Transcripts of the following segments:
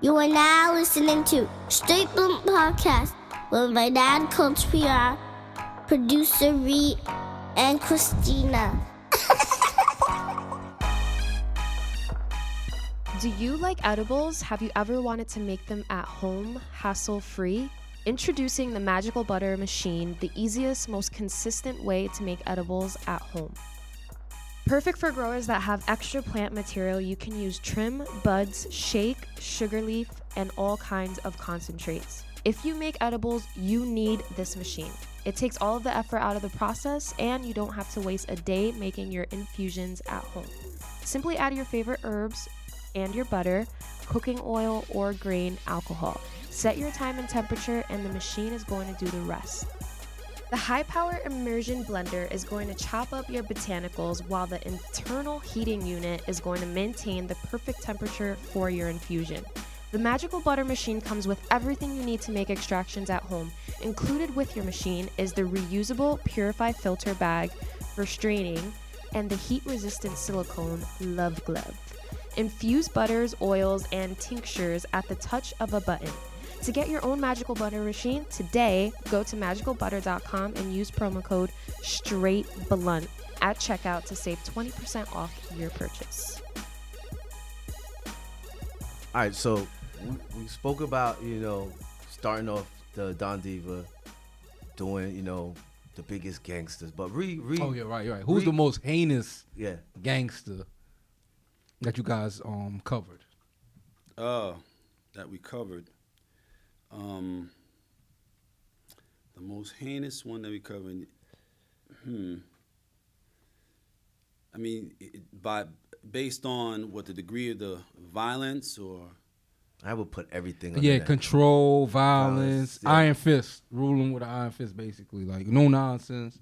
You are now listening to Straight Blunt Podcast with my dad, Coach PR, producer Reed, and Christina. Do you like edibles? Have you ever wanted to make them at home, hassle-free? Introducing the Magical Butter Machine, the easiest, most consistent way to make edibles at home. Perfect for growers that have extra plant material, you can use trim, buds, shake, sugar leaf, and all kinds of concentrates. If you make edibles, you need this machine. It takes all of the effort out of the process, and you don't have to waste a day making your infusions at home. Simply add your favorite herbs and your butter, cooking oil, or grain alcohol. Set your time and temperature, and the machine is going to do the rest. The high-power immersion blender is going to chop up your botanicals, while the internal heating unit is going to maintain the perfect temperature for your infusion. The Magical Butter Machine comes with everything you need to make extractions at home. Included with your machine is the reusable Purify filter bag for straining and the heat-resistant silicone Love Glove. Infuse butters, oils, and tinctures at the touch of a button. To get your own Magical Butter Machine today, go to magicalbutter.com and use promo code STRAIGHTBLUNT at checkout to save 20% off your purchase. All right, so we spoke about, starting off the Don Diva, doing, the biggest gangsters. But Oh, yeah, right. Who's the most heinous gangster that you guys covered? That we covered. The most heinous one that we covered. I mean, based on what the degree of the violence, or I would put everything under that. Control, violence, iron fist, ruling with an iron fist, basically, like no nonsense.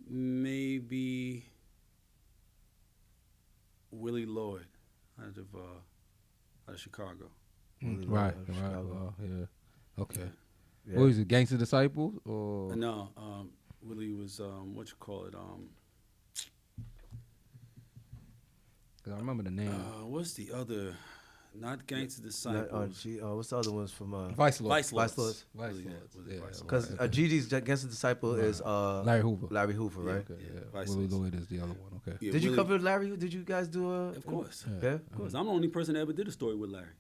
Maybe Willie Lloyd out of Chicago. Right. Yeah. Okay. Yeah. What is it, Gangster Disciples? Or? No, Willie was, Cause I remember the name. What's the other? Not Gangster Disciples. What's the other ones from? Vice Lords. Because GD's Gangster Disciple is Larry Hoover. Larry Hoover, right? Okay, yeah. Willie Lloyd is the other one. Okay. Yeah, did you cover Larry? Did you guys do a? Of course. Yeah. Of course. I'm the only person that ever did a story with Larry.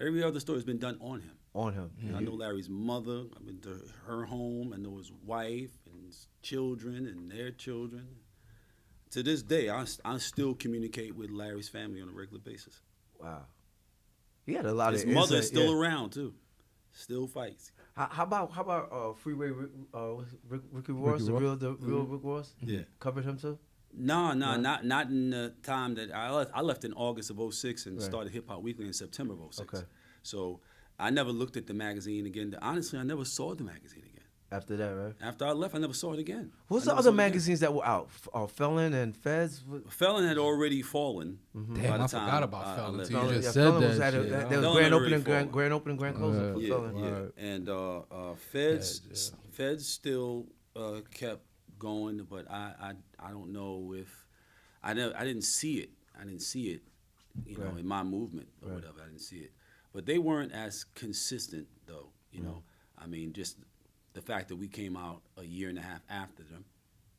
Every other story has been done on him. Mm-hmm. I know Larry's mother. I've been to her home. I know his wife and his children and their children. To this day, I still communicate with Larry's family on a regular basis. Wow. He had a lot his of mother is still around too. Still fights. How about Freeway Ricky Ross, the real Rick Ross? Yeah. Covered him too? No, not in the time that I left in August of 2006 and started Hip Hop Weekly in September of 2006. Okay. So I never looked at the magazine again. Honestly, I never saw the magazine again. After that, right? After I left, I never saw it again. What's the other magazines that were out? Felon and Feds? Felon had already fallen. Damn, I forgot about Felon. You just said that. There was grand opening, grand closing for Felon. Yeah. And Feds still kept going, but I don't know if I didn't see it. I didn't see it, in my movement or whatever. I didn't see it, but they weren't as consistent though. I mean, just the fact that we came out a year and a half after them,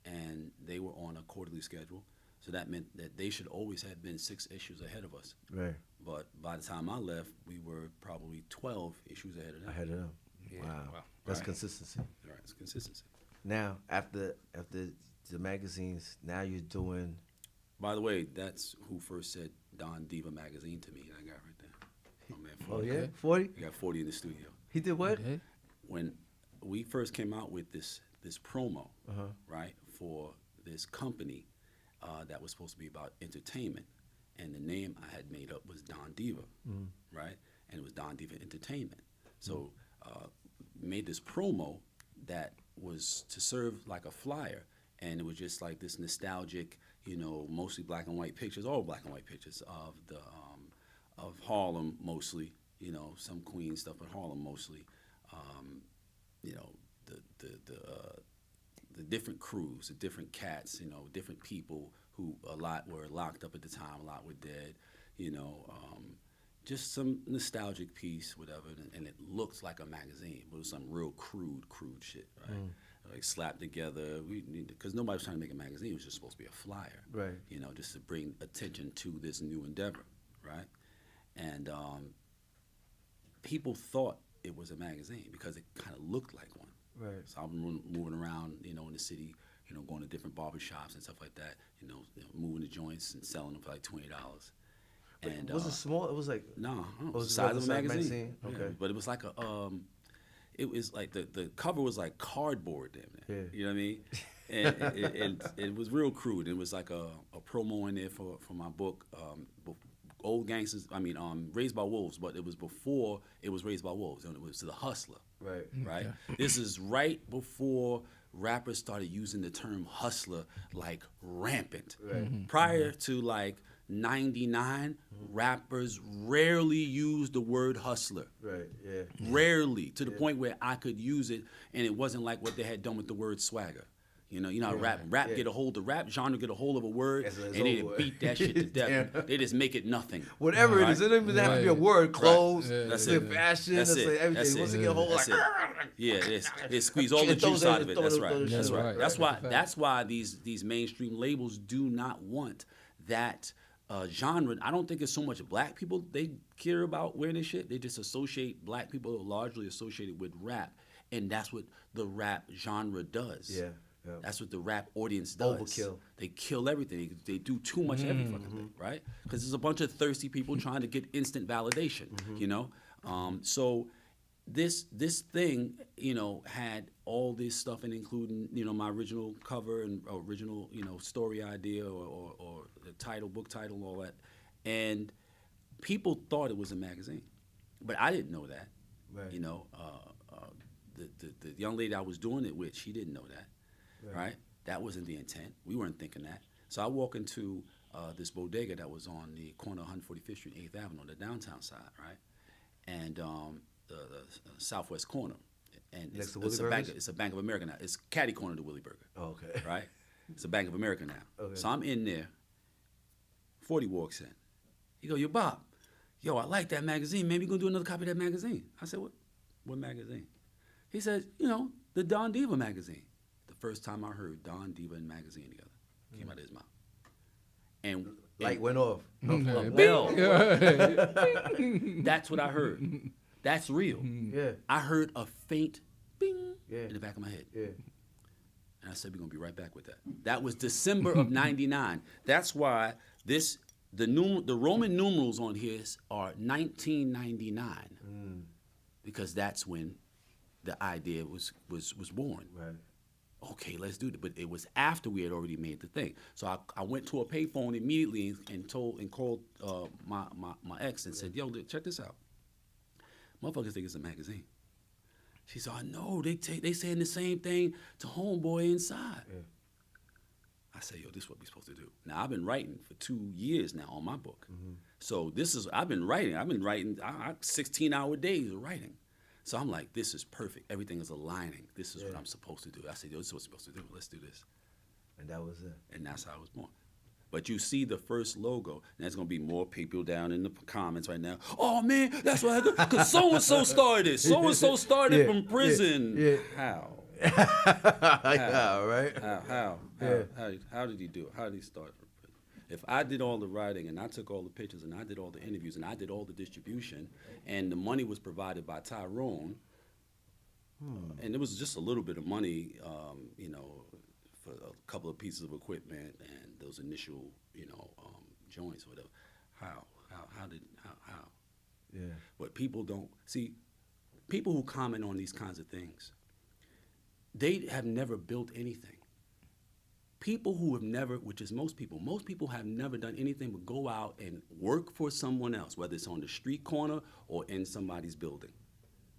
and they were on a quarterly schedule, so that meant that they should always have been 6 issues ahead of us. Right. But by the time I left, we were probably 12 issues ahead of them. Yeah. Wow. That's consistency. Right. It's consistency. Now, after the magazines, now you're doing. By the way, that's who first said Don Diva Magazine to me. That guy right there. Oh man, 40. Oh yeah, 40. We got 40 in the studio. He did what? Okay. When we first came out with this promo, right, for this company that was supposed to be about entertainment, and the name I had made up was Don Diva, right, and it was Don Diva Entertainment. So made this promo that was to serve like a flyer, and it was just like this nostalgic, mostly black and white pictures, all black and white pictures of the of Harlem mostly, some Queens stuff, but Harlem mostly. The the different crews, the different cats, you know, different people who a lot were locked up at the time, a lot were dead, you know, just some nostalgic piece, whatever, and it looks like a magazine, but it was some real crude shit, right? Like slapped together, because nobody was trying to make a magazine, it was just supposed to be a flyer, right? You know, just to bring attention to this new endeavor, right? And people thought it was a magazine because it kind of looked like one. Right. So I'm moving around, you know, in the city, you know, going to different barbershops and stuff like that, you know moving the joints and selling them for like $20. And was it small? It was like it was the it size of a magazine. Okay. Yeah, but it was like it was like the cover was like cardboard, damn near. Yeah. You know what I mean? And it was real crude. It was like a promo in there for my book, Old Gangsters. I mean, Raised by Wolves, but it was before it was Raised by Wolves, and it was The Hustler. Right. Right. This is right before rappers started using the term hustler like rampant. Right. Prior to like 99, rappers rarely used the word hustler. Right, yeah. Rarely, to the point where I could use it, and it wasn't like what they had done with the word swagger. You know how rap get a hold, the rap genre get a hold of a word, and they beat that shit to death. They just make it nothing. Whatever it is, it doesn't even have to be a word. Clothes, that's it. Fashion, that's it. Everything. Once you get a hold, like they squeeze all the juice out of it. That's right. That's right. That's why these mainstream labels do not want that genre. I don't think it's so much black people they care about wearing this shit. They just associate black people largely associated with rap, and that's what the rap genre does. Yeah. Yeah. That's what the rap audience does. Overkill. They kill everything. They do too much every fucking thing, right? Because there's a bunch of thirsty people trying to get instant validation, you know? So this thing, you know, had all this stuff, and including, you know, my original cover and original, you know, story idea or the title, book title, all that. And people thought it was a magazine. But I didn't know that. Right. You know, the young lady I was doing it with, she didn't know that. Right. That wasn't the intent. We weren't thinking that. So I walk into this bodega that was on the corner of 145th Street and 8th Avenue on the downtown side, right? And the southwest corner. And next to Willie Burgers? It's a Bank of America now. It's catty corner to Willie Burger. Oh, okay. Right? It's a Bank of America now. Okay. So I'm in there. 40 walks in. He go, yo, Bob, yo, I like that magazine. Maybe you gonna do another copy of that magazine. I said, what magazine? He says, you know, the Don Diva Magazine. First time I heard Don Diva and Magazine together came out of his mouth, and light went off. A bell. That's what I heard. That's real. Yeah. I heard a faint bing in the back of my head. Yeah. And I said, we're gonna be right back with that. That was December of '99. That's why the Roman numerals on here are 1999, because that's when the idea was born. Right. Okay, let's do it. But it was after we had already made the thing. So I went to a payphone immediately and called my ex and said, yo, check this out. Motherfuckers think it's a magazine. She said, I know, they saying the same thing to homeboy inside. Yeah. I said, yo, this is what we're supposed to do. Now, I've been writing for 2 years now on my book. So I've been writing 16-hour days of writing. So I'm like, this is perfect. Everything is aligning. This is what I'm supposed to do. I said, yo, this is what we're supposed to do. Let's do this. And that was it. And that's how I was born. But you see the first logo, and there's going to be more people down in the comments right now. Oh, man, that's what I do. Because so-and-so started. So-and-so started from prison. Yeah. How? How, right? How did he do it? How did he start from prison? If I did all the writing, and I took all the pictures, and I did all the interviews, and I did all the distribution, and the money was provided by Tyrone, and it was just a little bit of money, you know, for a couple of pieces of equipment and those initial, you know, joints or whatever. How? Yeah. But people don't see. People who comment on these kinds of things, they have never built anything. People who have never, which is most people have never done anything but go out and work for someone else, whether it's on the street corner or in somebody's building.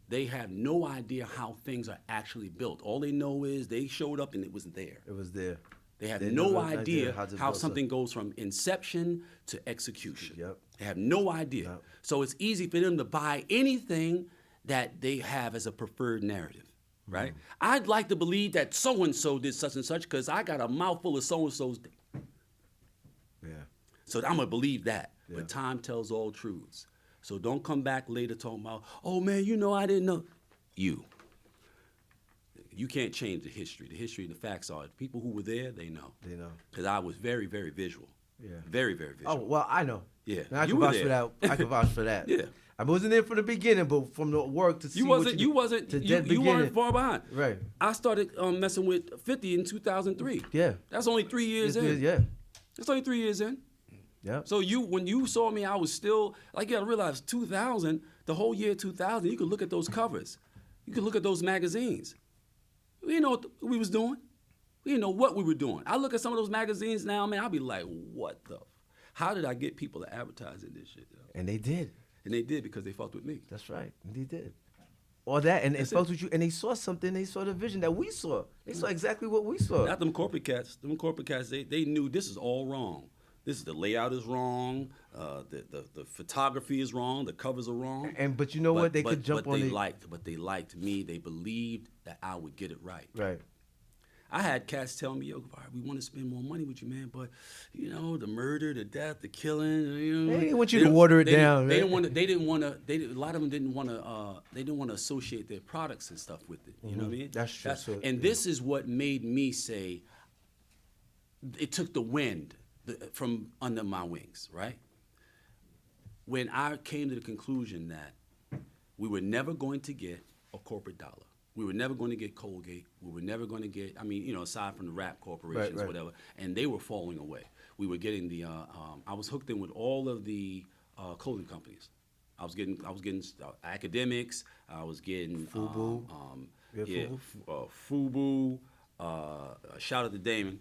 They have no idea how things are actually built. All they know is they showed up and it was there. It was there. They have no idea how something goes from inception to execution. Yep. They have no idea. So it's easy for them to buy anything that they have as a preferred narrative. right? I'd like to believe that so-and-so did such and such because I got a mouthful of so-and-so's. Yeah. So I'm going to believe that. Yeah. But time tells all truths. So don't come back later talking about, oh, man, you know I didn't know. You can't change the history. The history and the facts are, people who were there, they know. They know. Because I was very, very visual. Yeah. Very, very visual. Oh, well, I know. Yeah. And I You can were vouch for there. that. I can vouch for that. Yeah. I wasn't there from the beginning, but from the work to see You what you weren't far behind. Right. I started messing with 50 in 2003. Yeah. That's only 3 years in. Yeah. That's only 3 years in. Yeah. So when you saw me, I was still, like, you gotta realize 2000, the whole year 2000, you could look at those covers. You could look at those magazines. We didn't know what we was doing. We didn't know what we were doing. I look at some of those magazines now, man, I'll be like, what the? How did I get people to advertise in this shit? Yo? And they did. And they did because they fucked with me. That's right. And they did. All that, and fucked with you, and they saw something. They saw the vision that we saw. They saw exactly what we saw. Not them corporate cats. Them corporate cats, they knew this is all wrong. This is the layout is wrong. The photography is wrong. The covers are wrong. But you know what? They could jump on it. But they liked me. They believed that I would get it right. Right. I had cats tell me, yo, we want to spend more money with you, man, but you know, the murder, the death, the killing, you know. They didn't want you to water it down. They didn't want to. A lot of them didn't want to. They didn't want to associate their products and stuff with it. You know what I mean? That's true. This is what made me say. It took the wind from under my wings, right? When I came to the conclusion that we were never going to get a corporate dollar. We were never going to get Colgate. We were never going to get, aside from the rap corporations, right. whatever, and they were falling away. We were getting I was hooked in with all of the clothing companies. I was getting academics. I was getting FUBU. FUBU. Shout out to Damon.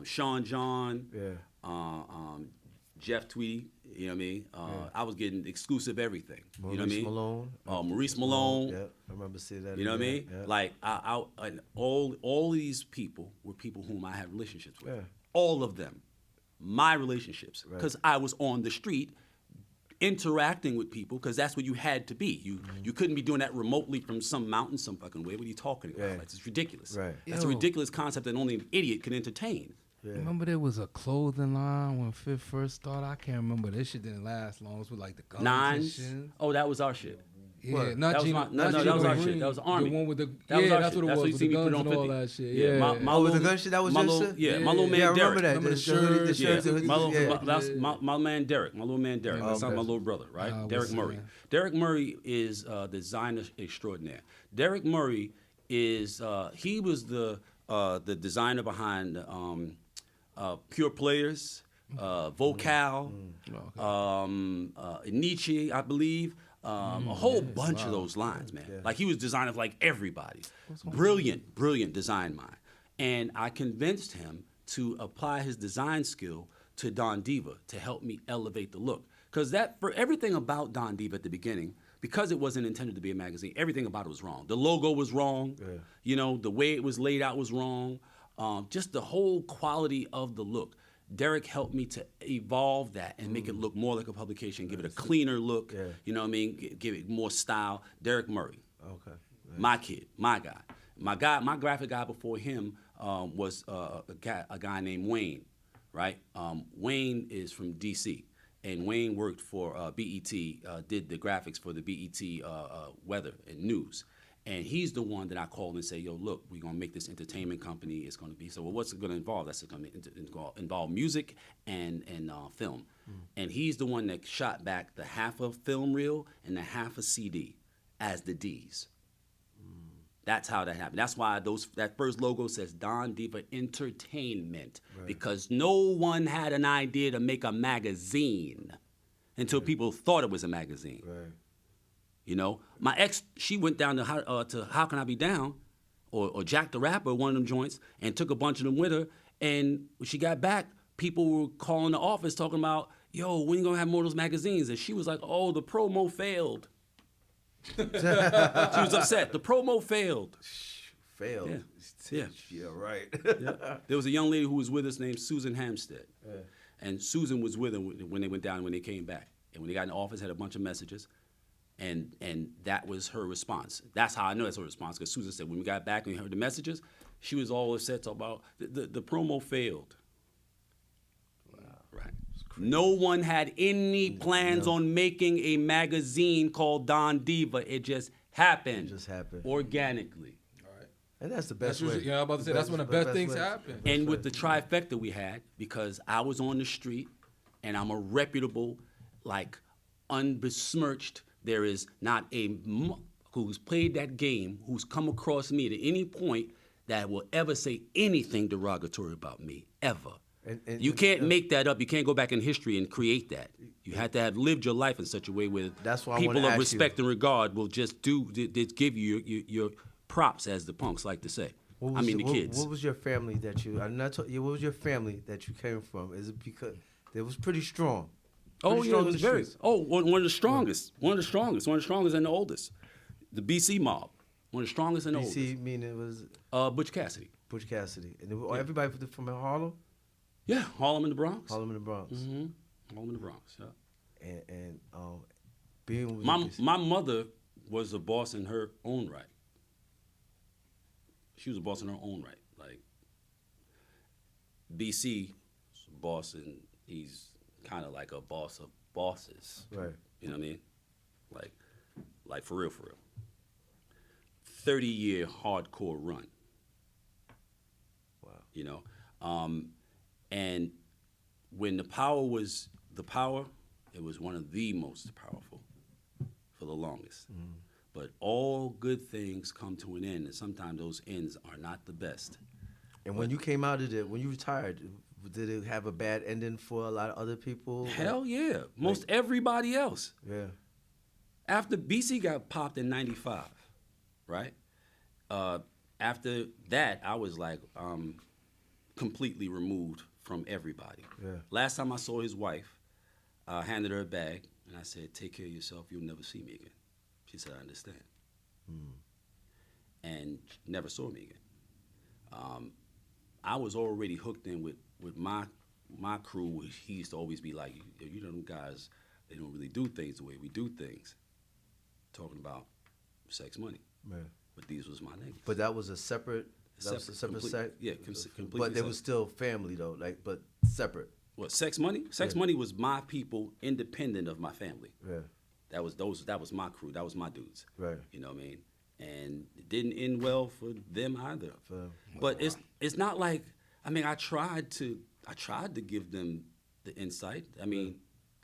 Sean John. Yeah. Jeff Tweedy, you know what I mean? I was getting exclusive everything. Maurice you know what I mean? Malone. Maurice Malone. Yeah, I remember seeing that. You know what I mean? Yeah. Like, and all these people were people whom I had relationships with. Yeah. All of them. My relationships. Right. Because I was on the street interacting with people, because that's what you had to be. You couldn't be doing that remotely from some mountain some fucking way. What are you talking about? Yeah. Like, it's ridiculous. Right. That's a ridiculous concept that only an idiot can entertain. Yeah. Remember there was a clothing line when Fifth first started? I can't remember. This shit didn't last long. It was with like the guns Nines. and shit. Oh, that was our shit. Yeah, not That was Gino. my- no, not that Gino was our Green. shit. That was the Army. The one with the That was our that's shit. what it That's was. what you With see the me put guns on and all 50. that shit. Yeah, Yeah. my with the little- gun shit, that was my your little, shit? yeah, Yeah. my little man Yeah, I Derek. remember that. Remember the The shirts, shirts, Yeah, the hoodies, my little, yeah. that's my man Derek, my little man Derek. Yeah, That's okay. my little brother, right? Derek what's Murray. that? Derek Murray is designer extraordinaire. Derek Murray is he was the designer behind Pure Players, Vocal, Nietzsche, I believe. A whole bunch of those lines, man. Yeah. Like, he was designer of like everybody. Brilliant design mind. And I convinced him to apply his design skill to Don Diva to help me elevate the look. Because for everything about Don Diva at the beginning, because it wasn't intended to be a magazine, everything about it was wrong. The logo was wrong. Yeah. You know, the way it was laid out was wrong. Just the whole quality of the look. Derek helped me to evolve that and make it look more like a publication, give it a cleaner look, Yeah. you know what I mean, give it more style. Derek Murray, Okay. my kid, my guy. My graphic guy before him was a guy named Wayne, right? Wayne is from D.C., and Wayne worked for BET, did the graphics for the BET weather and news. And he's the one that I called and say, yo, look, we're going to make this entertainment company. It's going to be, so what's it going to involve? That's going to involve music and film. And he's the one that shot back the half of film reel and the half of CD as the D's. That's how that happened. That's why that first logo says Don Diva Entertainment, because no one had an idea to make a magazine until people thought it was a magazine. Right. You know, my ex, she went down to How Can I Be Down, or Jack the Rapper, one of them joints, and took a bunch of them with her. And when she got back, people were calling the office talking about, yo, when you gonna have more of those magazines? And she was like, oh, the promo failed. She was upset. The promo failed. Failed. Yeah. Yeah, right. Yeah. There was a young lady who was with us named Susan Hampstead. Yeah. And Susan was with them when they went down and when they came back. And when they got in the office, had a bunch of messages. And that was her response. That's how I know that's her response. Because Susan said when we got back and we heard the messages, she was all upset talking about the promo failed. Wow. Right. No one had any plans on making a magazine called Don Diva. It just happened. Organically. And that's the best way. Yeah, I'm about to say that's when the best things happen. And with the trifecta we had, because I was on the street, and I'm a reputable, like, unbesmirched. There is not a who's played that game, who's come across me at any point that will ever say anything derogatory about me, ever. And you can't make that up. You can't go back in history and create that. You have to have lived your life in such a way where people of respect and regard will just give you your props, as the punks like to say. The kids. What was your family that you? What was your family that you came from? Is it because it was pretty strong? It was very. One of the strongest. One of the strongest and the oldest. The BC mob. One of the strongest and the oldest. BC meaning it was. Butch Cassidy. Butch Cassidy, and everybody from Harlem. Yeah, Harlem in the Bronx. Mm-hmm. Harlem in the Bronx. Yeah. And being with my mother was a boss in her own right. She was a boss in her own right. Like, BC is a boss, and he's kind of like a boss of bosses. Right. You know what I mean? Like for real. 30-year hardcore run. Wow. You know? And when the power was the power, it was one of the most powerful for the longest. Mm. But all good things come to an end, and sometimes those ends are not the best. And when you came out of it, when you retired, did it have a bad ending for a lot of other people? Hell yeah. Most everybody else. Yeah. After BC got popped in 95, right? After that, I was like completely removed from everybody. Yeah. Last time I saw his wife, I handed her a bag, and I said, "Take care of yourself. You'll never see me again." She said, "I understand." And never saw me again. I was already hooked in with my crew, which he used to always be like, you know, them guys, they don't really do things the way we do things. Talking about sex money. Man. But these was my niggas. But that was a separate sect? Yeah, completely. But they was still family though, but separate. What, sex money? Sex money was my people, independent of my family. Yeah. That was my crew. That was my dudes. Right. You know what I mean? And it didn't end well for them either. But it's not like, I tried to give them the insight.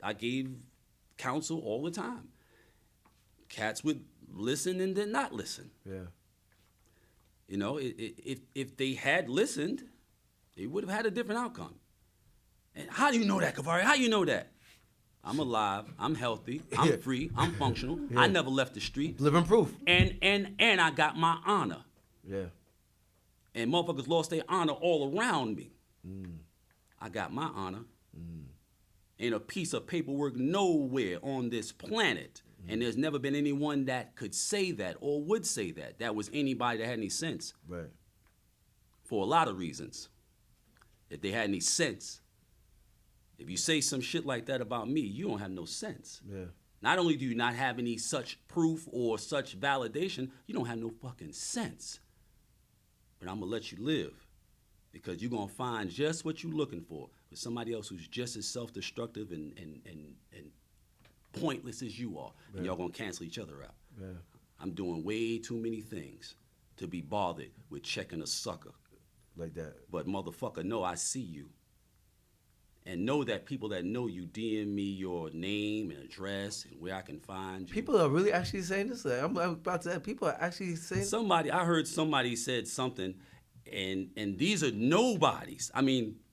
I gave counsel all the time. Cats would listen and then not listen. Yeah. You know, if they had listened, they would have had a different outcome. And how do you know that, Cavario? How do you know that? I'm alive. I'm healthy. I'm free. I'm functional. Yeah. I never left the street. Living proof. And I got my honor. Yeah. And motherfuckers lost their honor all around me. I got my honor. Ain't a piece of paperwork nowhere on this planet. And there's never been anyone that could say that or would say that. That was anybody that had any sense. Right. For a lot of reasons. If they had any sense. If you say some shit like that about me, you don't have no sense. Yeah. Not only do you not have any such proof or such validation, you don't have no fucking sense. But I'm gonna let you live because you're gonna find just what you're looking for with somebody else who's just as self-destructive and pointless as you are. Yeah. And y'all gonna cancel each other out. Yeah. I'm doing way too many things to be bothered with checking a sucker. Like that. But motherfucker, no, I see you. And know that people that know you DM me your name and address and where I can find you. People are really actually saying this. I'm about to say, people are actually saying I heard somebody said something, and these are nobodies.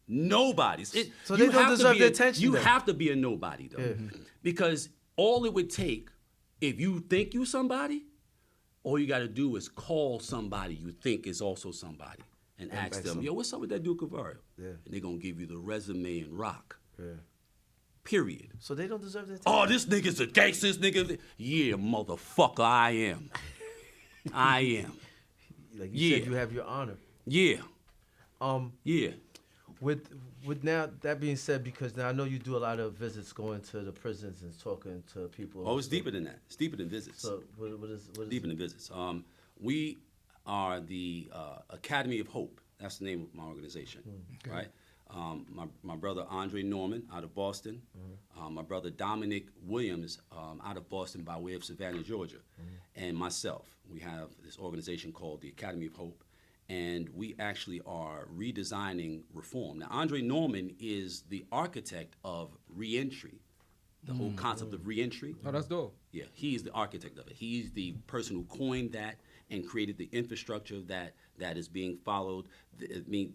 Nobodies. So they don't deserve the attention. You have to be a nobody, though. Yeah. Because all it would take, if you think you somebody, all you got to do is call somebody you think is also somebody. And ask them, yo, what's up with that dude Cavario? Yeah. And they're going to give you the resume and rock. Yeah. Period. So they don't deserve that. Oh, this nigga's a gangster, this nigga. Yeah, motherfucker, I am. I am. Like you said, you have your honor. Yeah. Yeah. With now that being said, because now I know you do a lot of visits going to the prisons and talking to people. Oh, it's deeper than that. It's deeper than visits. So what is deeper than visits? We are the Academy of Hope. That's the name of my organization, right? My brother Andre Norman out of Boston, my brother Dominic Williams out of Boston by way of Savannah, Georgia, and myself. We have this organization called the Academy of Hope, and we actually are redesigning reform. Now, Andre Norman is the architect of reentry, the whole concept of reentry. Oh, that's dope. Yeah, he's the architect of it. He's the person who coined that and created the infrastructure that is being followed. I mean,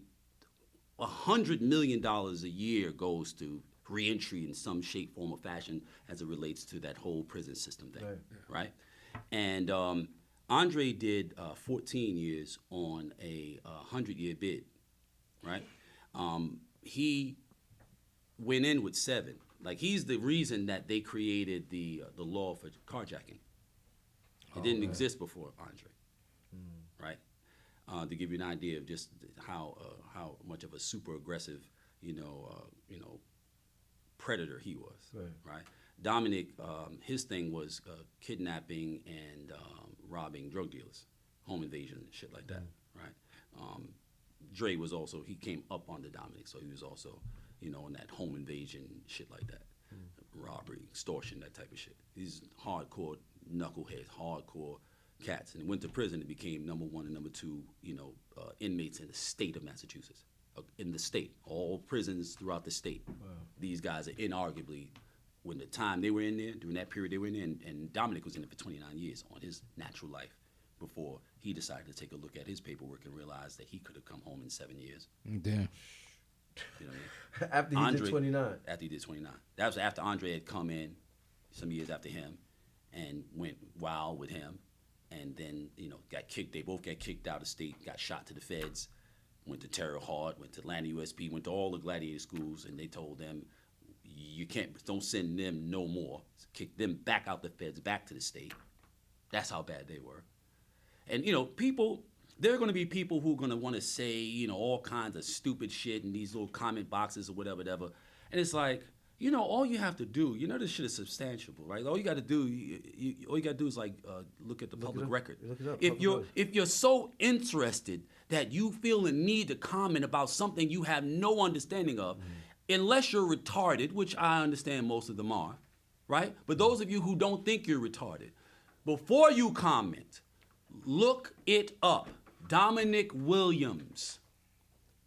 $100 million a year goes to reentry in some shape, form, or fashion as it relates to that whole prison system thing, right? And Andre did 14 years on a 100-year bid, right? He went in with 7. Like, he's the reason that they created the law for carjacking. It didn't exist before Andre, right? To give you an idea of just how much of a super aggressive, predator he was, right? Dominic, his thing was kidnapping and robbing drug dealers, home invasion, shit like that, right? Dre was also, he came up under Dominic, so he was also, in that home invasion, shit like that, robbery, extortion, that type of shit. These hardcore knuckleheads, hardcore cats, and went to prison and became number 1 and number 2, inmates in the state of Massachusetts. In the state, all prisons throughout the state. Wow. These guys are inarguably, when the time they were in there, during that period they were in there, and Dominic was in it for 29 years on his natural life before he decided to take a look at his paperwork and realize that he could have come home in 7 years. Damn. You know what I mean? After he did 29. After he did 29. That was after Andre had come in, some years after him, and went wild with him, and then, got kicked. They both got kicked out of state, got shot to the feds, went to Terre Haute, went to Atlanta USP, went to all the gladiator schools, and they told them, don't send them no more. Kick them back out the feds, back to the state. That's how bad they were. And, there are going to be people who are going to want to say, all kinds of stupid shit in these little comment boxes or whatever. And it's like, all you have to do, this shit is substantial, right? All you got to do, all you got to do is look at the public record. If you're so interested that you feel the need to comment about something you have no understanding of, unless you're retarded, which I understand most of them are, right? But those of you who don't think you're retarded, before you comment, look it up. Dominic Williams,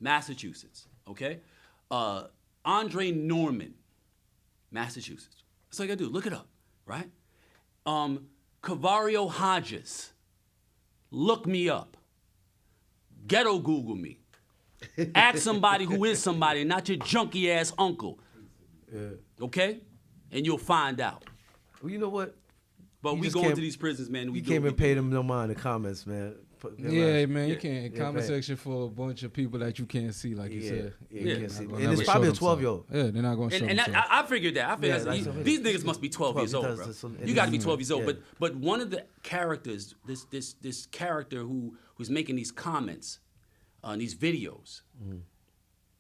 Massachusetts, okay? Andre Norman, Massachusetts. That's all you gotta do, look it up, right? Cavario Hodges, look me up. Ghetto Google me. Ask somebody who is somebody, not your junky ass uncle. Okay? And you'll find out. Well, you know what? But we go into these prisons, man. We can't even pay them no mind in the comments, man. Yeah, man, you can't. Comment section for a bunch of people that you can't see, like you said. Yeah, you can't see. And it's probably a 12-year-old. Yeah, they're not going to show And I figured that. I figured these niggas must be 12 years old, bro. You got to be 12 years old. But one of the characters, this character who's making these comments on these videos,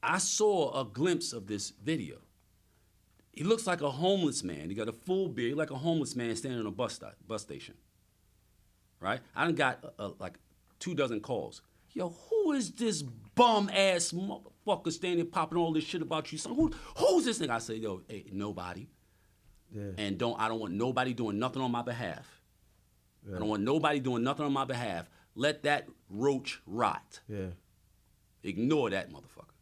I saw a glimpse of this video. He looks like a homeless man. He got a full beard, like a homeless man standing on a bus station. Right? I done got like 24 calls. Yo, who is this bum-ass motherfucker standing popping all this shit about you? Son? Who's this nigga? I say, yo, hey, nobody. Yeah. And I don't want nobody doing nothing on my behalf. Yeah. I don't want nobody doing nothing on my behalf. Let that roach rot. Yeah. Ignore that motherfucker.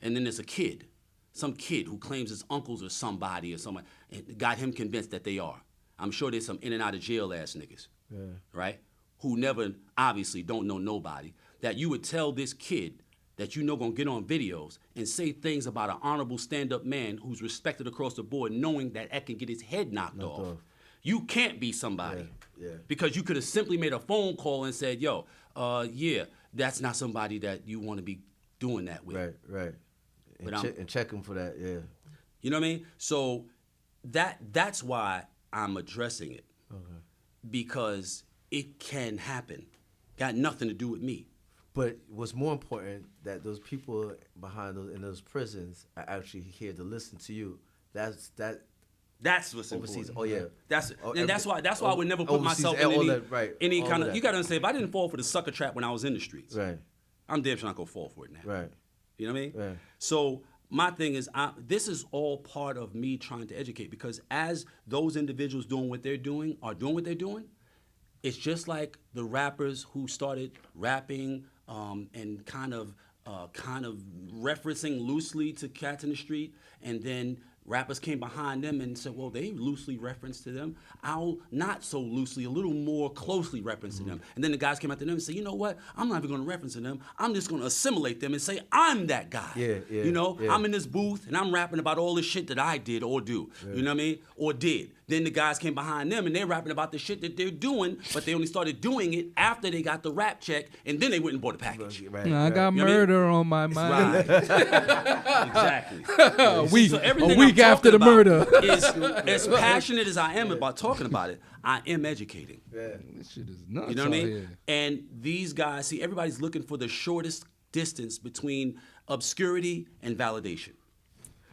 And then there's a kid, some kid who claims his uncles or somebody or somebody, and got him convinced that they are. I'm sure there's some in and out of jail ass niggas. Yeah. Right? Who never, obviously, don't know nobody, that you would tell this kid that gonna get on videos and say things about an honorable stand-up man who's respected across the board, knowing that can get his head knocked off. You can't be somebody. Yeah. Because you could have simply made a phone call and said, yo, that's not somebody that you want to be doing that with. Right. And check him for that, yeah. You know what I mean? So that's why I'm addressing it. Okay. Because it can happen. Got nothing to do with me. But what's more important that those people behind those in those prisons are actually here to listen to you. That's what's overseas. important. Oh yeah, That's why I would never put myself in any kind of. You gotta understand, if I didn't fall for the sucker trap when I was in the streets, right, I'm damn sure not gonna fall for it now. right. You know what I mean? Right. So my thing is, this is all part of me trying to educate, because as those individuals are doing what they're doing, it's just like the rappers who started rapping and kind of referencing loosely to cats in the street, and then rappers came behind them and said, well, they loosely referenced to them. I'll not so loosely, a little more closely reference to them. And then the guys came after them and said, you know what? I'm not even going to reference to them. I'm just going to assimilate them and say, I'm that guy. Yeah. You know, I'm in this booth and I'm rapping about all the shit that I did or do. You know what I mean? Or did. Then the guys came behind them and they're rapping about the shit that they're doing, but they only started doing it after they got the rap check, and then they went and bought a package. I got murder on my mind. Right. Exactly. A week I'm after the murder. Is, as passionate as I am about talking about it, I am educating. This shit is nuts. You know what I mean? Here. And these guys, see, everybody's looking for the shortest distance between obscurity and validation.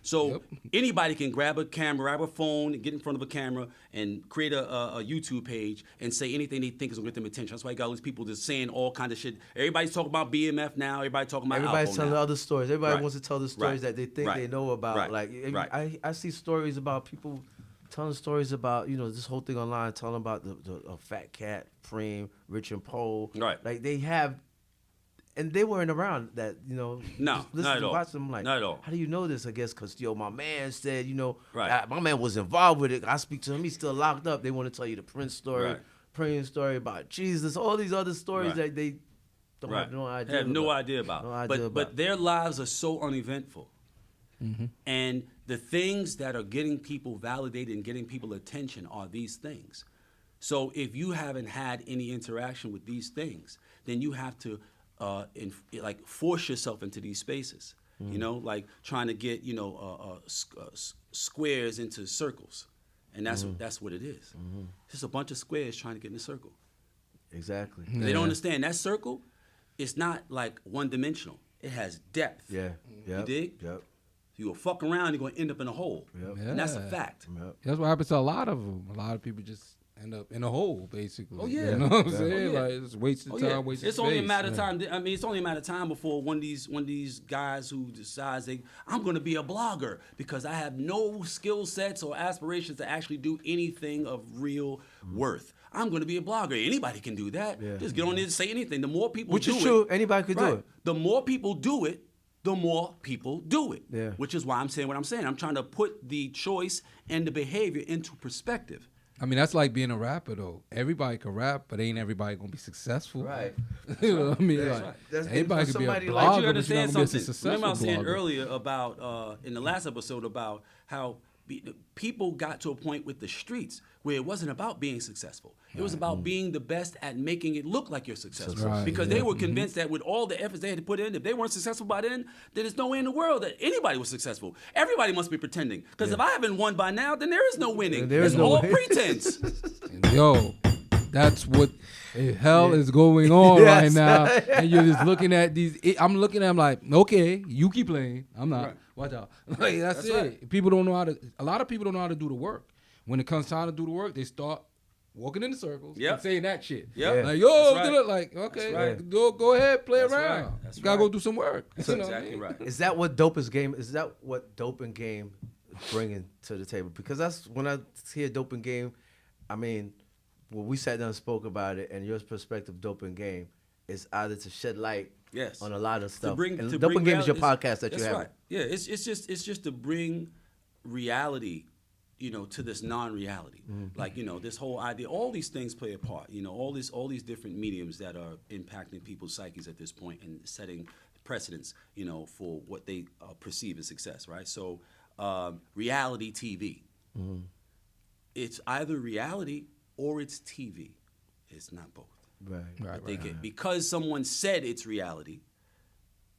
So anybody can grab a camera, grab a phone, get in front of a camera, and create a YouTube page and say anything they think is gonna get them attention. That's why you got all these people just saying all kinds of shit. Everybody's talking about BMF now. Everybody's talking about Everybody's telling now. other stories. Everybody Right. wants to tell the stories that they think they know about. Right. Like Right. I see stories about people telling stories about, you know, this whole thing online, telling about the Fat Cat, Preem, Rich and Poe. Right. Like they have. And they weren't around that, you know. No, not at all. Watch them like, not at all. How do you know this? I guess because my man said, you know, Right. my man was involved with it. I speak to him. He's still locked up. They want to tell you the Prince story, Right. Preem story about Jesus, all these other stories Right. that they don't Right. have no idea. They have no idea about. No idea But their lives are so uneventful. And the things that are getting people validated and getting people attention are these things. So if you haven't had any interaction with these things, then you have to force yourself into these spaces. You know, like trying to get squares into circles, and that's what it is. Just a bunch of squares trying to get in a circle. Exactly. They don't understand that circle. It's not like one dimensional. It has depth. Yeah. You dig? Yep. You will fuck around, you're gonna end up in a hole. Yep. And that's a fact. Yep. That's what happens to a lot of them. A lot of people just end up in a hole, basically. Oh, yeah. You know what I'm Yeah. saying? Oh, yeah. Like, it's wasted time, wasted It's only a space. matter of time. I mean, it's only a matter of time before one of these guys who decides I'm going to be a blogger because I have no skill sets or aspirations to actually do anything of real worth. I'm going to be a blogger. Anybody can do that. Yeah. Just get on there and say anything. The more people Which do is it, true. Anybody could do right. it. The more people do it, the more people do it. Yeah. Which is why I'm saying what I'm saying. I'm trying to put the choice and the behavior into perspective. I mean, that's like being a rapper, though. Everybody can rap, but ain't everybody gonna be successful. Right. You know what I mean? That's like, right. That's- everybody for can be a somebody blogger, like But you but you're understand not gonna be a something. successful Remember I was saying blogger. earlier about, in the last episode, about how people got to a point with the streets where it wasn't about being successful. It was about being the best at making it look like you're successful. Right, Because yeah. they were convinced that with all the efforts they had to put in, if they weren't successful by then there's no way in the world that anybody was successful. Everybody must be pretending. Because if I haven't won by now, then there is no winning. There is It's no all winning. pretense. And yo, that's what the hell is going on right Yes. now. And you're just looking at these. I'm looking at them like, okay, you keep playing. I'm not. Right. Watch out. Like, that's it. right. People don't know how to. A lot of people don't know how to do the work. When it comes time to do the work, they start walking in the circles Yep. and saying that shit. Yep. Like, yo, That's right. like, okay, That's right. go ahead, play That's around. right. That's You gotta right. go do some work. You know what I Exactly mean? right. Is that what Dope and Game? Is that what Dope and Game bringing to the table? Because that's when I hear Dope and Game. I mean, when we sat down and spoke about it, and your perspective, Dope and Game, is either to shed light Yes. on a lot of stuff. bring- and to Dope bring and Game is your real- podcast that you That's have. right. Yeah, it's just to bring reality, to this non-reality. Like, this whole idea, all these things play a part. All these different mediums that are impacting people's psyches at this point and setting precedents, for what they perceive as success, right? So, reality TV. It's either reality or it's TV. It's not both. Right. But they get, because someone said it's reality,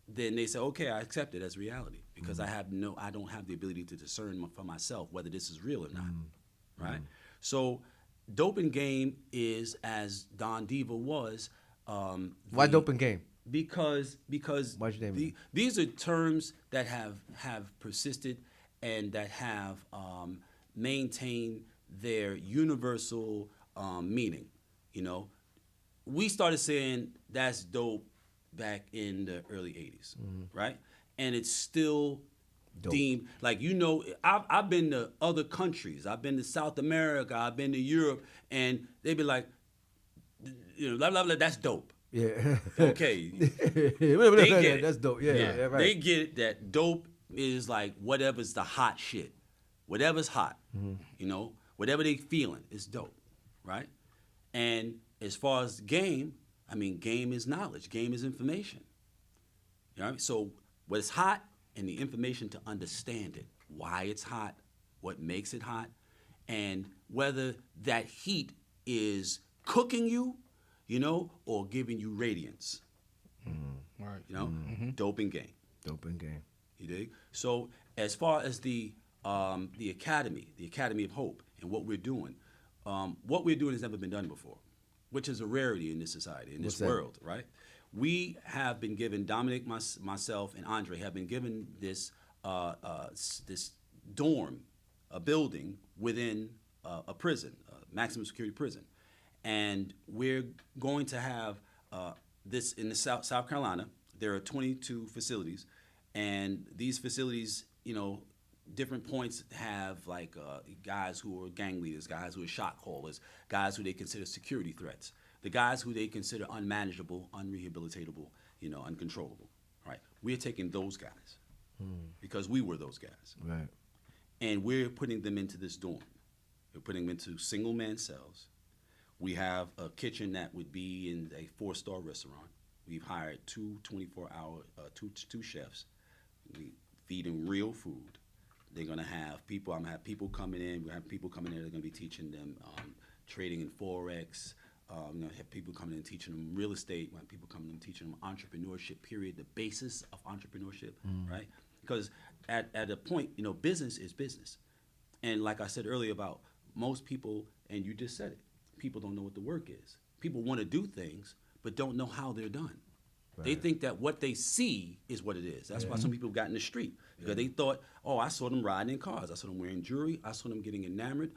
then they say, okay, I accept it as reality because I don't have the ability to discern for myself whether this is real or not, right? So, Dope and Game is, as Don Diva was. Why Dope and Game? Because Why'd you name it? these are terms that have persisted and that have maintained their universal meaning. You know, we started saying that's dope back in the early 80s, right? And it's still deemed like, you know, I've been to other countries. I've been to South America. I've been to Europe, and they be like, you know, blah blah blah. That's dope. Yeah. Okay. They get it. That's dope. Yeah, right. They get it that dope is like whatever's the hot shit. Whatever's hot, you know, whatever they feeling is dope, right? And as far as game, I mean, game is knowledge. Game is information. You know what I mean? So what's hot and the information to understand it, why it's hot, what makes it hot, and whether that heat is cooking you, you know, or giving you radiance. Right. You know, dope and game. Dope in game. You dig? So as far as the Academy of Hope, and what we're doing has never been done before, which is a rarity in this society, in this world, right? We have been given, Dominic, myself, and Andre have been given this this dorm, a building within a prison, a maximum security prison, and we're going to have this in the South Carolina. There are 22 facilities, and these facilities, you know, different points have like guys who are gang leaders, guys who are shot callers, guys who they consider security threats, the guys who they consider unmanageable, unrehabilitatable, you know, uncontrollable. Right? We're taking those guys because we were those guys, Right. and we're putting them into this dorm. We're putting them into single man cells. We have a kitchen that would be in a 4-star restaurant. We've hired two 24-hour two chefs. We feed them real food. They're gonna have people. I'm gonna have people coming in. We're gonna have people coming in. They're gonna be teaching them trading in forex. You know, have people coming in and teaching them real estate. We have people coming in and teaching them entrepreneurship. Period. The basis of entrepreneurship, right? Because at a point, you know, business is business. And like I said earlier about most people, and you just said it, people don't know what the work is. People want to do things, but don't know how they're done. Right. They think that what they see is what it is. That's why some people got in the street, because they thought, oh, I saw them riding in cars. I saw them wearing jewelry. I saw them getting enamored.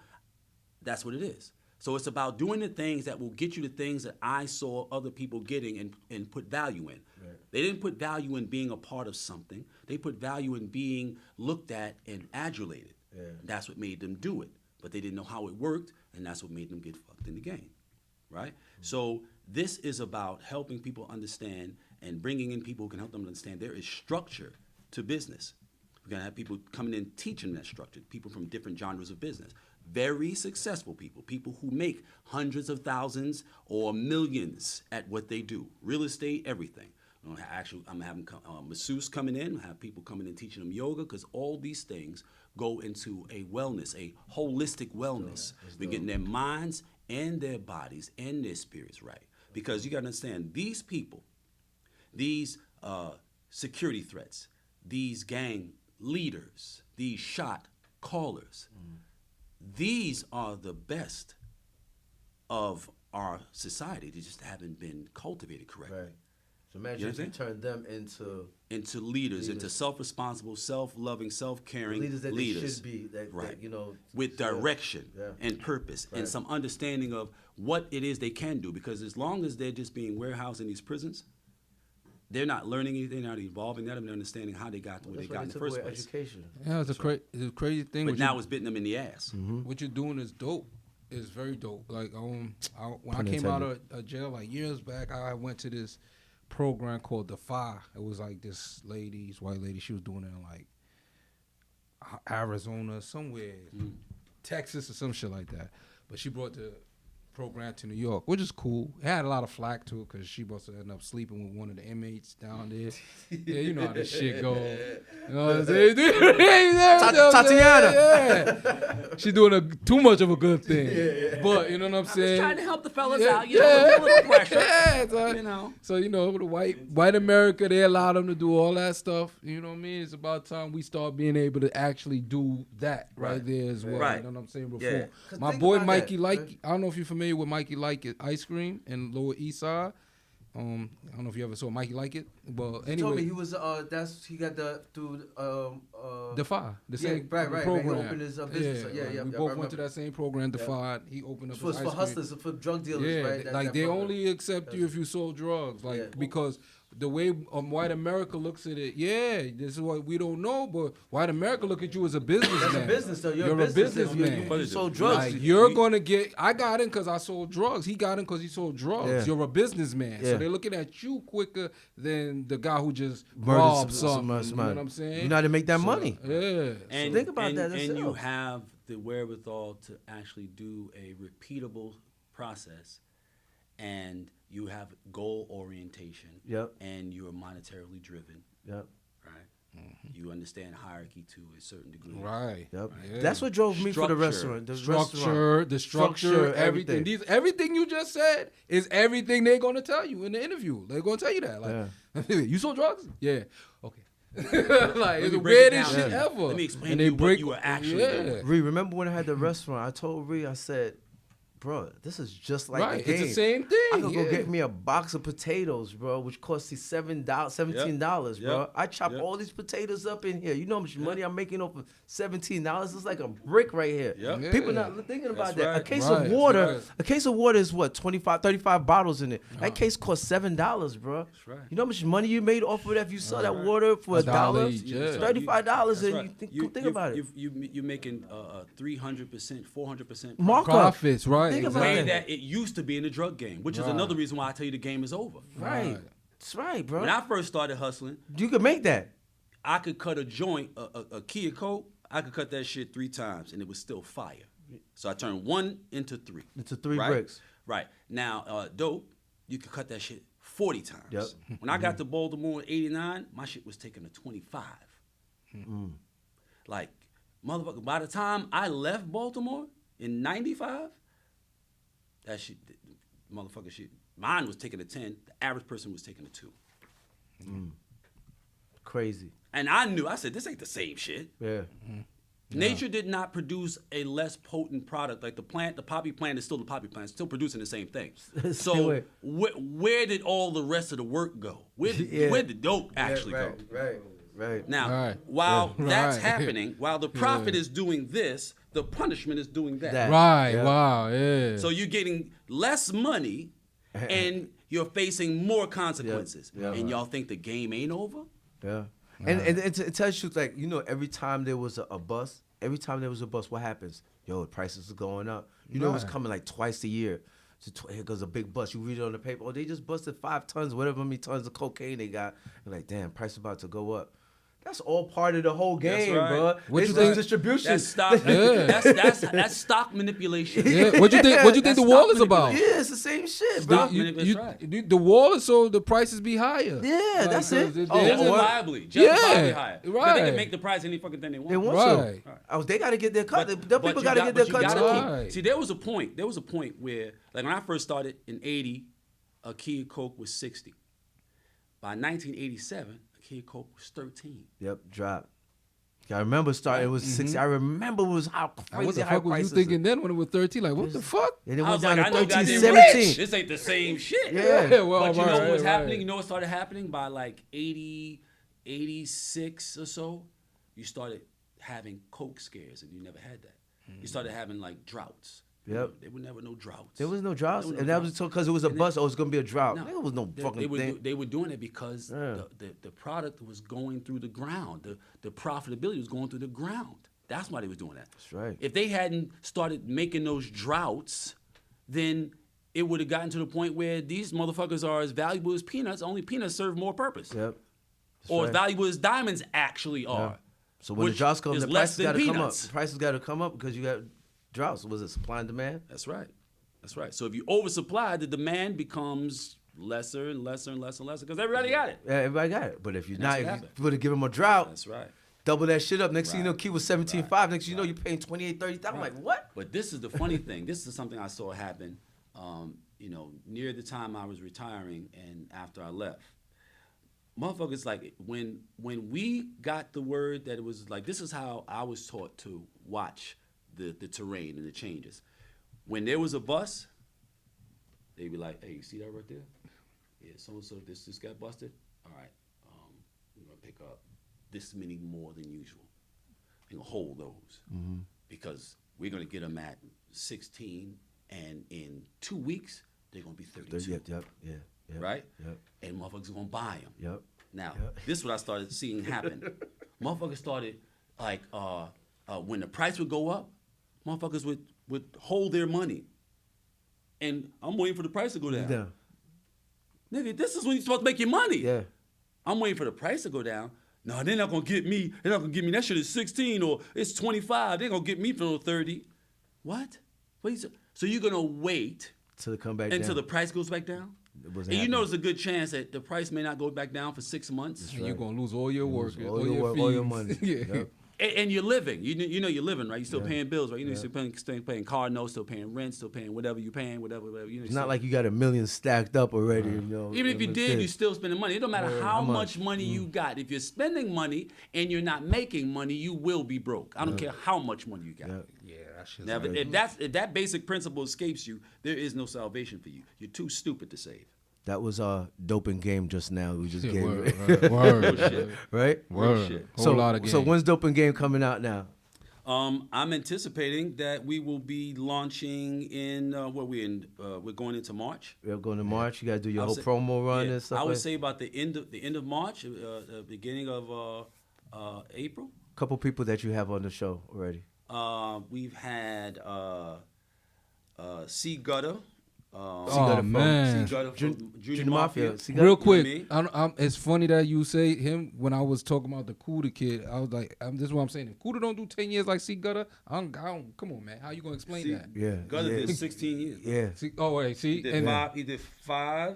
That's what it is. So it's about doing the things that will get you the things that I saw other people getting and put value in. Right. They didn't put value in being a part of something. They put value in being looked at and adulated. Yeah. That's what made them do it. But they didn't know how it worked, and that's what made them get fucked in the game, right? So this is about helping people understand and bringing in people who can help them understand there is structure to business. We're going to have people coming in teaching that structure, people from different genres of business. Very successful people, people who make hundreds of thousands or millions at what they do, real estate, everything. I'm having masseuse coming in, have people coming in teaching them yoga, because all these things go into a wellness, a holistic wellness. We're getting their minds and their bodies and their spirits right. Because you got to understand, these people, these security threats, these gang leaders, these shot callers, these are the best of our society. They just haven't been cultivated correctly. Right. So imagine if you turn them into leaders, into self-responsible, self-loving, self-caring leaders that leaders. They should be, right. That, you know, with direction and purpose and some understanding of what it is they can do. Because as long as they're just being warehoused in these prisons, they're not learning anything, they're not evolving, they're not understanding how they got to where they got in the first place. Education. Yeah, it's a crazy thing. But now it's bitten them in the ass. What you're doing is dope. It's very dope. Like when I came out of jail like years back, I went to this program called Defy. It was like this lady, this white lady, she was doing it in like Arizona, somewhere, Texas or some shit like that. But she brought the program to New York, which is cool. It had a lot of flack to it because she must have ended up sleeping with one of the inmates down there. Yeah, you know how this shit go. You know what I'm saying? Tatiana. Yeah. She doing too much of a good thing. But you know what I'm saying? Trying to help the fellas out, you know, a little pressure. So, you know. So, you know, the white America, they allow them to do all that stuff. You know what I mean? It's about time we start being able to actually do that right there as well. Right. You know what I'm saying? Before. Yeah. My boy Mikey I don't know if you're familiar with Mikey Like Ice Cream in Lower East Side. I don't know if you ever saw Mikey Like It. Well, He told me anyway, he was he got the through Defy, the same right. program. He opened his business. Yeah. We I both went to remember. that same program, Defy. He opened up For, his for ice cream. hustlers, for drug dealers, Yeah, right? like that they program. only accept you if you sold drugs, like Yeah. because the way white America looks at it, this is what we don't know, but white America look at you as a businessman. That's a business, though. You're a a businessman. You sold drugs. Like, you're gonna get. I got in because I sold drugs. He got in because he sold drugs. Yeah. You're a businessman, Yeah. so they're looking at you quicker than the guy who just Murdered robbed some something. You know what I'm saying? You know how to make that money. Yeah. And think about that And you yourself. have the wherewithal to actually do a repeatable process, and you have goal orientation. Yep. And you are monetarily driven. Yep. Right. You understand hierarchy to a certain degree. Right. Yep. Yeah. That's what drove me for the Structure. restaurant. The Structure, everything. everything. Everything you just said is everything they're gonna tell you in the interview. They're gonna tell you that. Like, you sold drugs? Yeah. Okay. Like, it's the weirdest shit ever. Let me explain And to they you break what you were actually doing. Ree, remember when I had the rrestaurant? I told Ree, I said, bro, this is just like Right, the game. it's the same thing. I could go yeah. get me a box of potatoes, bro, which cost me $17, bro. Yep. I chop Yep. all these potatoes up in here. You know how much money I'm making off of $17? It's like a brick right here. Yep. Yeah. People not thinking about That's that. right. A case Right. of water, Right. a case of water is what, 25, 35 bottles in it. That case cost $7, bro. That's right. You know how much money you made off of that if you sell that water for $1 $1? each, yeah. It's $35, That's and right. you think about it. You're making 300%, 400% Markup. Profits, right? Think about way that. that it used to be in the drug game, which is Right. another reason why I tell you the game is over. Right. That's right, bro. When I first started hustling, You could make that. I could cut a joint, a Kia Coke, I could cut that shit 3 times and it was still fire. So I turned 1 into 3. Into 3 right? bricks. Right. Now, dope, you could cut that shit 40 times. Yep. When I got to Baltimore in 89, my shit was taking to 25. Like, motherfucker, by the time I left Baltimore in 95, that shit, motherfucker shit, mine was taking a 10, the average person was taking a 2. Crazy. And I knew, I said, this ain't the same shit. Yeah. Nature did not produce a less potent product. Like the poppy plant is still the poppy plant, still producing the same thing. Same So way. where did all the rest of the work go? Where did the dope actually go? Right. Now, Right. while Yeah. that's Right. happening, while the profit is doing this, the punishment is doing that. That. Right. Yeah. Wow. Yeah. So you're getting less money and you're facing more consequences. Yeah. And y'all think the game ain't over? Yeah. And it tells you, like, you know, every time there was a bus, what happens? Yo, the prices are going up. You know, it's Right. coming like twice a year. So here goes a big bust. You read it on the paper. Oh, they just busted 5 tons, whatever many tons of cocaine they got. You're like, damn, price about to go up. That's all part of the whole game, right. bro. What It's you the think- distribution. That's stock. Yeah. That's stock manipulation. Yeah. What you think? What you think That's the wall stock is about? Yeah, it's the same shit, bro. That's right. The wall is so the prices be higher. Yeah, that's it. Because Oh, Justifiably Yeah, higher. Because right. they can make the price any fucking thing they want. They want Right. to. Oh, they got to get their cut. But- The but people you got to got- get their but you cut gotta too. keep- Right. See, there was a point where, like when I first started in 80, a Kia Coke was 60. By 1987, a Kia Coke was 13. Yep, drop. I remember starting. It was 60. I remember it was how And what crazy the high fuck was you prices. thinking then when it was 13? Like, what the fuck? And it I went was like, down I to know 13, goddamn 17. rich. This ain't the same shit. Yeah. well, But you know right, what's right. happening? You know what started happening by like 80, 86 or so? You started having Coke scares, and you never had that. You started having like droughts. Yep. There were never no droughts. There was no droughts, There was no and that droughts. was because it was a And bust. Oh, it was gonna be a drought. No, There was no fucking they were, thing. They were doing it because Yeah. the product was going through the ground. The profitability was going through the ground. That's why they was doing that. That's right. If they hadn't started making those droughts, then it would have gotten to the point where these motherfuckers are as valuable as peanuts. Only peanuts serve more purpose. Yep. That's Or right. as valuable as diamonds actually are. So when the which droughts come, is the less prices got than to come up. peanuts. The prices got to come up because you got droughts. Was it supply and demand? That's right. That's right. So if you oversupply, the demand becomes lesser and lesser and lesser and lesser because everybody got it. Yeah, everybody got it. But if you're That's not, what if happened. you would have given them a drought, That's right. double that shit up. Next thing you know, Right. key was 17.5. Next thing you know, you're paying 28, 30,000. I'm like, what? But this is the funny thing. This is something I saw happen, near the time I was retiring and after I left. Motherfuckers, like, when we got the word that it was like, this is how I was taught to watch the terrain and the changes. When there was a bus, they'd be like, hey, you see that right there? Yeah, so this got busted. All right, we're gonna pick up this many more than usual. We're gonna hold those because we're gonna get them at 16, and in 2 weeks they're gonna be 32. Yep. Right? Yep. And motherfuckers gonna buy them. Yep. Now, this is what I started seeing happen. Motherfuckers started like when the price would go up, motherfuckers would hold their money. And I'm waiting for the price to go down. Yeah. Nigga, this is when you're supposed to make your money. Yeah. I'm waiting for the price to go down. No, they're not gonna get me. They're not gonna get me. That shit is 16 or it's 25. They're gonna get me for 30. What? So you're gonna wait Till it come back until down. the price goes back down? It wasn't And you happening. know there's a good chance that the price may not go back down for 6 months. And you're gonna lose all your work, all your work, all your fees. money. Yeah. Yep. And you're living. You know you're living, right? You're still paying bills, right? You know you're still paying car notes, still paying rent, still paying whatever you're paying, whatever. You know, It's not like you got $1 million stacked up already. You know. even if you did, you're you're still spending money. It don't matter how much money Mm. you got. If you're spending money and you're not making money, you will be broke. I don't care how much money you got. Yeah. Yeah, that shit's Now, like, if that basic principle escapes you, there is no salvation for you. You're too stupid to save. That was doping game just now. We just yeah, gave word, word, right. word. shit. Whole lot of So game. when's doping game coming out now? I'm anticipating that we will be launching in we're going into March. We're going to March. You got to do your I whole would say- promo run yeah, and stuff. I would like say about the end of March, beginning of April. couple people that you have on the show already. We've had C Gutter. Oh man. C Gutter from Junior Junior Mafia. Mafia. Real You know quick, what it's funny that you say him. When I was talking about the Cuda kid, I was like, this is what I'm saying. If Cuda don't do 10 years like C Gutter, I don't. Come on, man. How you gonna explain See, that? Yeah. Gutter yeah. did 16 years. Yeah. See, oh wait, see, He did, and five, he did five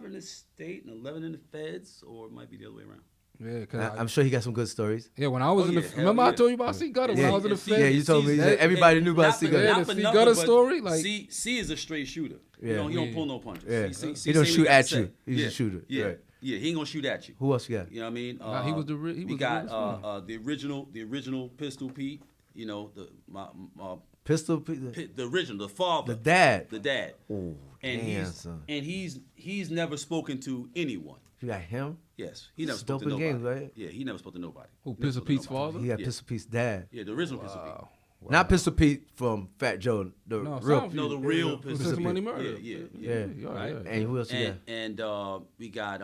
in the state and 11 in the feds, or it might be the other way around. yeah, cause I'm sure he got some good stories. yeah, when I was Oh, in yeah, the, hell remember I yeah. told you about C Gutter when Yeah, I was in the and Fed. Yeah, you told me C's- everybody and knew about not C for- Gutter. Yeah, not the for C nothing, Gutter but story, like- C is a straight shooter. Yeah. He don't pull no punches. Yeah. C He say don't what shoot gotta at say. you. He's a Yeah. shooter. Yeah, Right. yeah. He ain't gonna shoot at you. Who else you got? You know what I mean? Nah, he was the we realest got one. the original Pistol Pete. You know Pistol. the original, the father, The dad. the dad. Oh, And damn, son. he's never spoken to anyone. You got him. Yes, he never It's spoke to dope in nobody. games, right? Yeah, he never spoke to nobody. Who, Never Pistol spoke to Pete's nobody. father? He got Yeah. Pistol Pete's dad. Yeah, the original Pistol Pete. Wow. Not Pistol Pete from Fat Joe. The No, real. South- No, the real Yeah, Pistol Pistol Pete. Money Murder. Yeah. Yeah. Right. And who else you got? And we got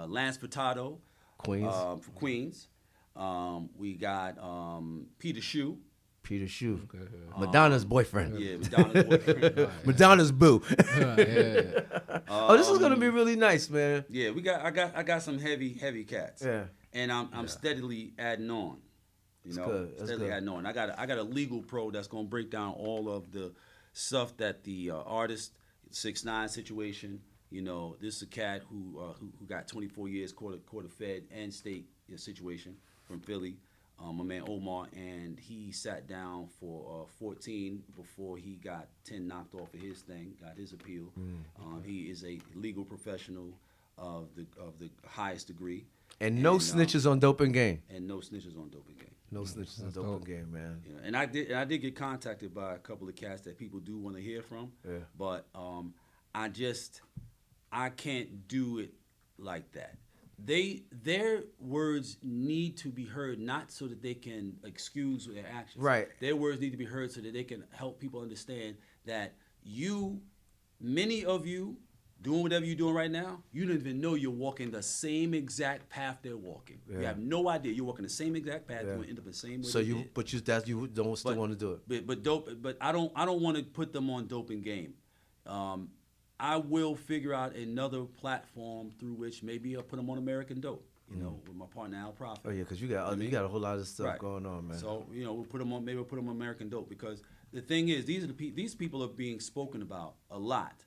Lance Furtado Queens. from Queens. We got Peter Shue. Peter Shue. Okay, Madonna's boyfriend. Yeah, Madonna's boyfriend. Madonna's boo. yeah. Oh, this is gonna be really nice, man. Yeah, I got some heavy cats. Yeah. And I'm steadily adding on. You know, good. That's steadily good. adding on. I got a legal pro that's gonna break down all of the stuff that the artist 6ix9ine situation. You know, this is a cat who got 24 years court of fed and state situation from Philly. My man Omar, and he sat down for 14 before he got 10 knocked off of his thing, got his appeal. He is a legal professional of the highest degree. And no snitches on doping game. And no snitches on doping game. No snitches on That's doping dope. game, man. You know, and I did get contacted by a couple of cats that people do want to hear from. Yeah. But I can't do it like that. Their words need to be heard, not so that they can excuse their actions. Right. Their words need to be heard so that they can help people understand that many of you, doing whatever you're doing right now, you don't even know you're walking the same exact path they're walking. You Yeah. have no idea. You're walking the same exact path. Yeah. You're gonna end up the same way. So they you, did. but you don't still want to do it. But I don't want to put them on doping game. I will figure out another platform through which maybe I'll put them on American Dope. You know, with my partner Al Prophet. Oh yeah, because you got mean? a whole lot of stuff Right. going on, man. So we'll put them on. Maybe we'll put them on American Dope because the thing is, these people are being spoken about a lot,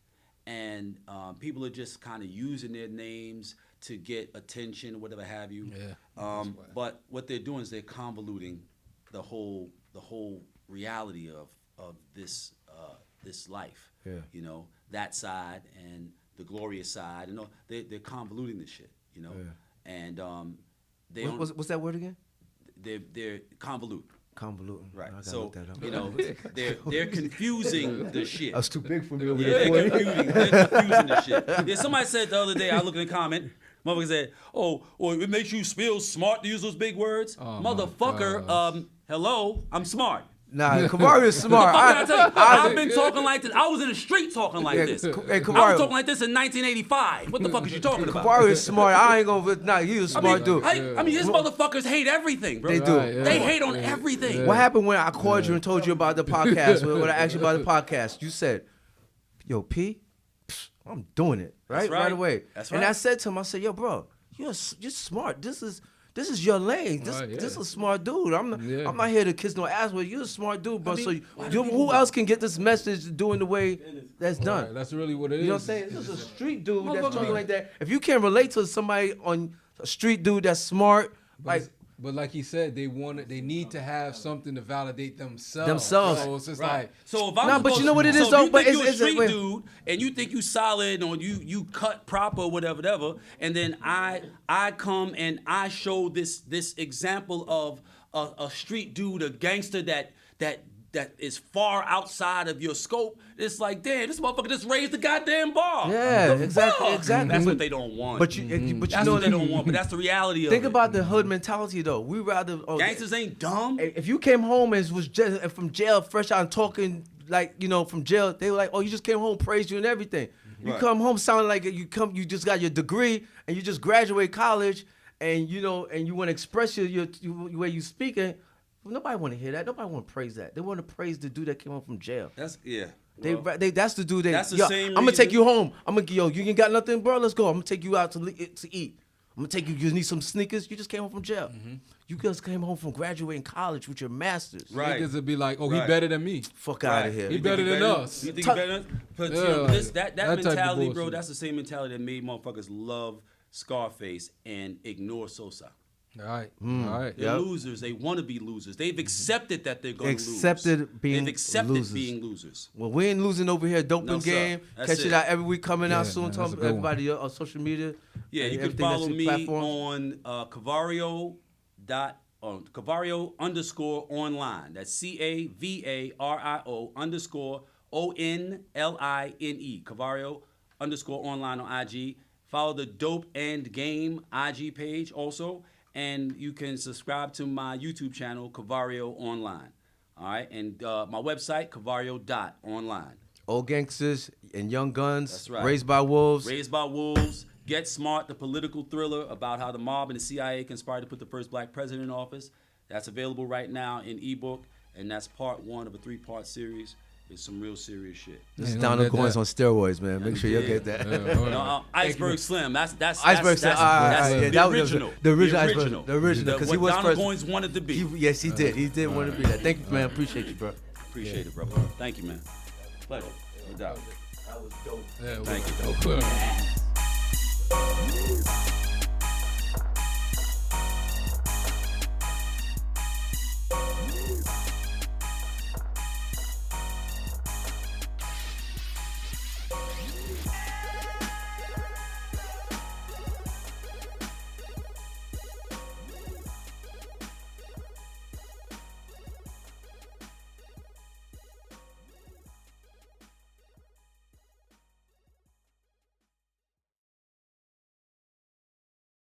and people are just kind of using their names to get attention, whatever have you. Yeah. But what they're doing is they're convoluting the whole reality of this life. Yeah. You know, that side and the glorious side, and all, they're convoluting this shit. You know, Yeah. and they What's that word again? they're convolute. Convoluting. Right. I gotta So look that up. you know they're confusing the shit. That's too big for me over Yeah, there. they're confusing the shit. Yeah, somebody said the other day, I looked in the comment, motherfucker said, oh, well, it makes you feel smart to use those big words. Oh, my Motherfucker, gosh. hello, I'm smart. Nah, Cavario is smart. I tell you, I've been talking like this. I was in the street talking like this. Hey, I was Cavario. talking like this in 1985. What the fuck is you talking about? Cavario is smart. I ain't gonna. Nah, he's a smart dude. I mean, these motherfuckers hate everything, bro. They do. Right, yeah. They hate on everything. What happened when I called you and told you about the podcast? When I asked you about the podcast, you said, "Yo, P, I'm doing it right right. away." That's And right. I said to him, I said, "Yo, bro, you're smart. This is your lane. This Right, yeah. this is a smart dude. I'm not here to kiss no ass with you. You're a smart dude, bro. I mean, So why do people- who else can get this message doing the way that's done? Right, that's really what it is. You know what I'm saying? This is a street dude that's Motherfucker. talking like that. If you can't relate to somebody on a street dude that's smart, like But like he said, they need to have something to validate themselves. Themselves. So it's just Right. like, So if I'm Nah, but supposed you know what it is, so though? If you But think you're a it's- street wait. dude and you think you solid or you cut proper or whatever, and then I come and I show this example of a street dude, a gangster that is far outside of your scope. It's like, damn, this motherfucker just raised the goddamn bar. Yeah, The exactly, fuck? exactly. That's But- what they don't want. but you that's know what they don't want. But that's the reality of Think it. about the hood mentality though. We rather Gangsters ain't dumb. If you came home and was just from jail, fresh out and talking like from jail, they were like, "Oh, you just came home, praised you and everything." You Right. come home sounding like you just got your degree and you just graduate college, and and you want to express your way you speaking. Well, nobody want to hear that. Nobody want to praise that. They want to praise the dude that came home from jail. That's yeah. They that's the dude. That's the yo, same I'm gonna take reason- you home. You ain't got nothing, bro. Let's go. I'm gonna take you out to eat. I'm gonna take you. You need some sneakers. You just came home from jail. You just came home from graduating college with your masters. Right. niggas would be like, oh, Right. he better than me. Fuck out of here. He better than us. You think Tuck- he better? But Yeah, you know, like, that that type of mentality, bro, bullshit. that's the same mentality that made motherfuckers love Scarface and ignore Sosa. All right. All right. They're Yep. losers. They want to be losers. They've accepted that they're going to lose. Accepted being They've accepted losers. being losers. Well, we ain't losing over here. Doping No, sir. game. That's Catch it it. out every week. Coming out Yeah, soon. man, that's Talking a to good everybody on social media. Yeah, you can everything that's follow your me platform. on Cavario_online. That's CAVARIO_ONLINE. Cavario_online on IG. Follow the Dope and Game IG page also. And you can subscribe to my YouTube channel, Cavario Online. All right. And my website, Cavario.online. Old Gangsters and Young Guns. That's right. Raised by Wolves. Raised by Wolves. Get Smart, the political thriller about how the mob and the CIA conspired to put the first black president in office. That's available right now in ebook, and that's part 1 of a 3-part series. It's some real serious shit. This is Yeah, Donald don't get Goins that. on steroids, man. Make sure you Yeah. get that. No, Iceberg Slim. That's Iceberg Slim. that's Yeah, the that was original. the original Iceberg. The original, because he what was Donald first. Goins wanted to be. Yes, he did. He did want to be that. Thank you, man. Appreciate you, bro. Appreciate it, bro. Thank you, man. Pleasure. No doubt. That was dope. Yeah, Thank you. well,